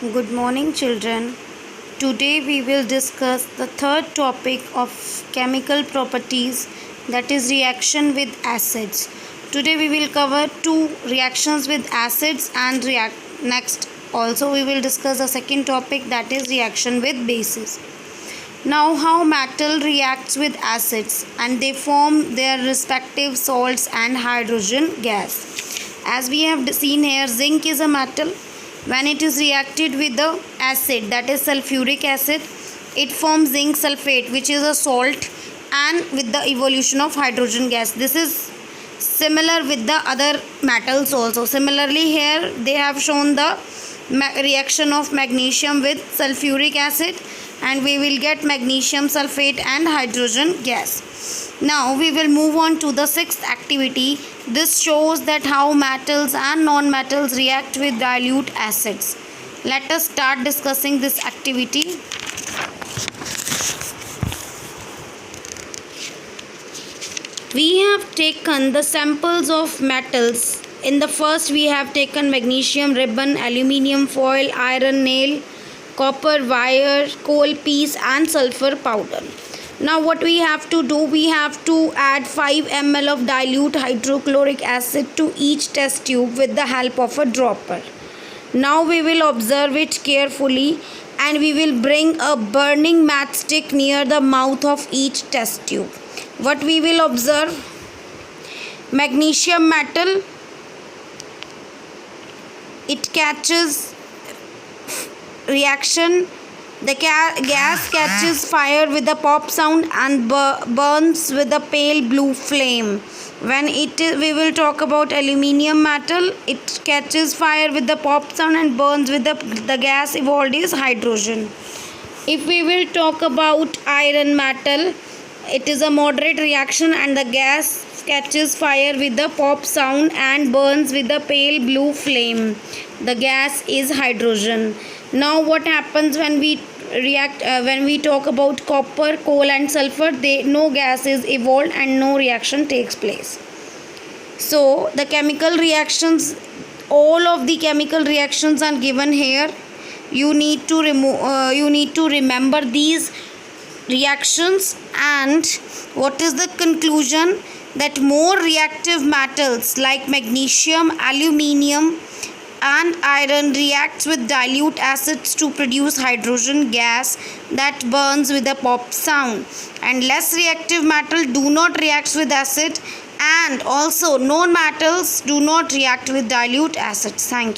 Good morning, children. Today we will discuss the third topic of chemical properties, that is reaction with acids. Today we will cover two reactions with acids and next also we will discuss the second topic, that is reaction with bases. Now how metal reacts with acids and they form their respective salts and hydrogen gas. As we have seen here, zinc is a metal. When it is reacted with the acid, that is sulfuric acid, it forms zinc sulfate, which is a salt, and with the evolution of hydrogen gas. This is similar with the other metals also. Similarly here they have shown the reaction of magnesium with sulfuric acid, and we will get magnesium sulfate and hydrogen gas. Now we will move on to the sixth activity. This shows that how metals and non-metals react with dilute acids. Let us start discussing this activity. We have taken the samples of metals. In the first we have taken magnesium ribbon, aluminium foil, iron nail, copper wire, coal piece and sulfur powder. Now what we have to do, we have to add 5 ml of dilute hydrochloric acid to each test tube with the help of a dropper. Now we will observe it carefully and we will bring a burning matchstick near the mouth of each test tube. What we will observe? Magnesium metal, it catches reaction. The gas catches fire with a pop sound and burns with a pale blue flame. When we will talk about aluminium metal, it catches fire with the pop sound and burns with the gas evolved is hydrogen. If we will talk about iron metal, it is a moderate reaction and the gas catches fire with the pop sound and burns with a pale blue flame. The gas is hydrogen. Now what happens when we when we talk about copper, coal and sulfur? No gas is evolved and no reaction takes place. So the chemical reactions, all of the chemical reactions are given here. You need to remember these reactions. And what is the conclusion? That more reactive metals like magnesium, aluminium and iron reacts with dilute acids to produce hydrogen gas that burns with a pop sound, and less reactive metal do not react with acid, and also non-metals do not react with dilute acids. Thank you.